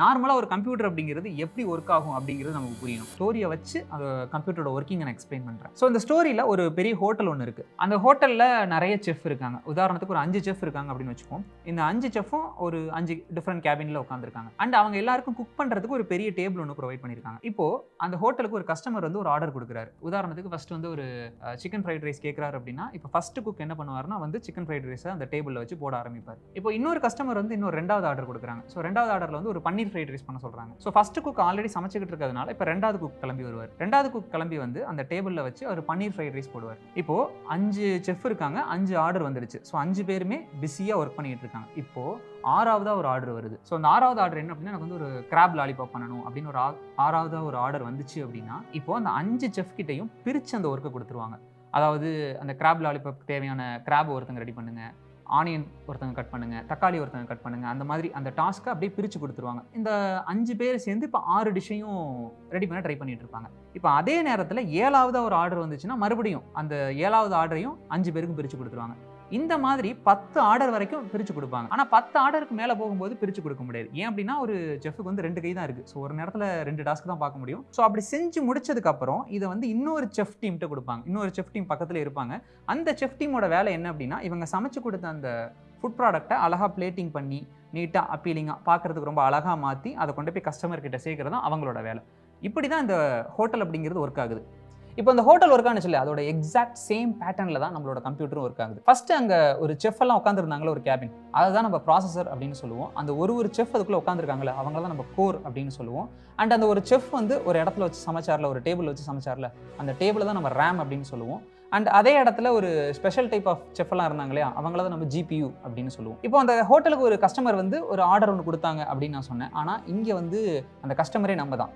நார்மலாக ஒரு கம்ப்யூட்டர் அப்படிங்கிறது எப்படி ஒர்க் ஆகும் அப்படிங்கிறது நமக்கு புரியணும். ஸ்டோரியை வச்சு அந்த கம்ப்யூட்டரோட ஒர்க்கிங் நான் எக்ஸ்பிளைன் பண்ணுறேன். ஸோ இந்த ஸ்டோரியில் ஒரு பெரிய ஹோட்டல் ஒன்று இருக்குது. அந்த ஹோட்டலில் நிறைய செஃப் இருக்காங்க. உதாரணத்துக்கு ஒரு 5 செஃப் இருக்காங்க அப்படின்னு வச்சுப்போம். இந்த 5 செஃப்பும் ஒரு 5 டிஃப்ரெண்ட் கேபினில் உட்காந்துருக்காங்க. அண்ட் அவங்க எல்லாருக்கும் குக் பண்ணுறதுக்கு ஒரு பெரிய டேபிள் ஒன்று ப்ரொவைட் பண்ணியிருக்காங்க. இப்போ அந்த ஹோட்டலுக்கு ஒரு கஸ்டமர் வந்து ஒரு ஆர்டர் கொடுக்குறாரு. உதாரணத்துக்கு ஃபர்ஸ்ட் வந்து ஒரு சிக்கன் ஃப்ரைட் ரைஸ் கேட்குறாரு அப்படின்னா, இப்போ ஃபர்ஸ்ட் குக் என்ன பண்ணுவாருன்னா வந்து சிக்கன் ஃப்ரைட் ரைஸை அந்த டேபிளில் வச்சு போட ஆரம்பிப்பார். இப்போ இன்னொரு கஸ்டமர் வந்து இன்னொரு 2வது ஆர்டர் கொடுக்குறாங்க. ஸோ 2வது ஆர்டரில் வந்து ஒரு பன்னீர் ஃப்ரைட் ரைஸ் பண்ண சொல்கிறாங்க. ஸோ ஃபர்ஸ்ட் குக் ஆல்ரெடி சமைச்சிக்கிட்டு இருக்கிறதுனால இப்போ 2வது குக் கிளம்பி வருவார். 2வது குக் கிளம்பி வந்து அந்த டேபிளில் வச்சு அவர் பன்னீர் ஃப்ரைட் ரைஸ் போடுவார். இப்போ 5 செஃப் இருக்காங்க, 5 ஆர்டர் வந்துடுச்சு. ஸோ 5 பேருமே பிஸியாக ஒர்க் பண்ணிட்டு இருக்காங்க. இப்போ 6வதா ஒரு ஆர்டர் வருது. ஸோ அந்த 6வது ஆர்டர் என்ன அப்படின்னா, எனக்கு வந்து ஒரு கிராப் லாலிபாப் பண்ணணும் அப்படின்னு ஒரு 6வதா ஒரு ஆர்டர் வந்துச்சு அப்படின்னா, இப்போ அந்த 5 செஃப் கிட்டையும் பிரித்து அந்த ஒர்க்கை கொடுத்துருவாங்க. அதாவது அந்த கிராப் லாலிபாப் தேவையான கிராப் ஒருத்தங்க ரெடி பண்ணுங்க, ஆனியன் ஒருத்தங்க கட் பண்ணுங்க, தக்காளி ஒருத்தங்க கட் பண்ணுங்க, அந்த மாதிரி அந்த டாஸ்க்கை அப்படியே பிரித்து கொடுத்துருவாங்க. இந்த 5 பேர் சேர்ந்து இப்போ 6 டிஷ்ஷையும் ரெடி பண்ண ட்ரை பண்ணிட்டு இருப்பாங்க. இப்போ அதே நேரத்தில் 7வதா ஒரு ஆர்டர் வந்துச்சுன்னா மறுபடியும் அந்த 7வது ஆர்டரையும் 5 பேருக்கும் பிரித்து கொடுத்துருவாங்க. இந்த மாதிரி 10 ஆர்டர் வரைக்கும் பிரித்து கொடுப்பாங்க. ஆனால் 10 ஆர்டருக்கு மேலே போகும்போது பிரித்து கொடுக்க முடியாது. ஏன் அப்படின்னா ஒரு செஃப்க்கு வந்து 2 கை தான் இருக்குது. ஸோ ஒரு நேரத்தில் 2 டாஸ்க் தான் பார்க்க முடியும். ஸோ அப்படி செஞ்சு முடிச்சதுக்கப்புறம் இதை வந்து இன்னொரு செஃப் டீம்கிட்ட கொடுப்பாங்க. இன்னொரு செஃப் டீம் பக்கத்தில் இருப்பாங்க. அந்த செஃப் டீமோட வேலை என்ன அப்படின்னா, இவங்க சமைச்சு கொடுத்த அந்த ஃபுட் ப்ராடக்ட்டை அழகாக பிளேட்டிங் பண்ணி நீட்டாக அப்பீலிங்காக பார்க்குறதுக்கு ரொம்ப அழகாக மாற்றி அதை கொண்டு போய் கஸ்டமர் கிட்ட சேர்க்கறது தான் அவங்களோட வேலை. இப்படி தான் இந்த ஹோட்டல் அப்படிங்கிறது ஒர்க் ஆகுது. இப்போ இந்த ஹோட்டல் ஒர்க் ஆனிச்சு இல்லை, அதோட எக்ஸாக்ட் சேம் பேட்டர்னில் தான் நம்மளோட கம்ப்யூட்டரும் ஒர்க் ஆகுது. ஃபர்ஸ்ட் அங்கே ஒரு செஃப் எல்லாம் உட்காந்துருந்தாங்களே ஒரு கேபின், அதை தான் நம்ம ப்ராசஸர் அப்படின்னு சொல்லுவோம். அந்த ஒரு செஃப் அதுக்குள்ளே உட்காந்துருக்காங்களே அவங்க தான் நம்ம கோர் அப்படின்னு சொல்லுவோம். அண்ட் அந்த ஒரு செஃப் வந்து ஒரு இடத்துல வச்சு சமைச்சார்ல, ஒரு டேபிள் வச்சு சமைச்சார்ல, அந்த டேபிளை தான் நம்ம ரேம் அப்படின்னு சொல்லுவோம். அண்ட் அதே இடத்துல ஒரு ஸ்பெஷல் டைப் ஆஃப் செஃப் எல்லாம் இருந்தாங்க இல்லையா, அவங்கள தான் நம்ம GPU அப்படின்னு சொல்லுவோம். இப்போ அந்த ஹோட்டலுக்கு ஒரு கஸ்டமர் வந்து ஒரு ஆர்டர் ஒன்று கொடுத்தாங்க அப்படின்னு நான் சொன்னேன். ஆனால் இங்கே வந்து அந்த கஸ்டமரே நம்ம தான்.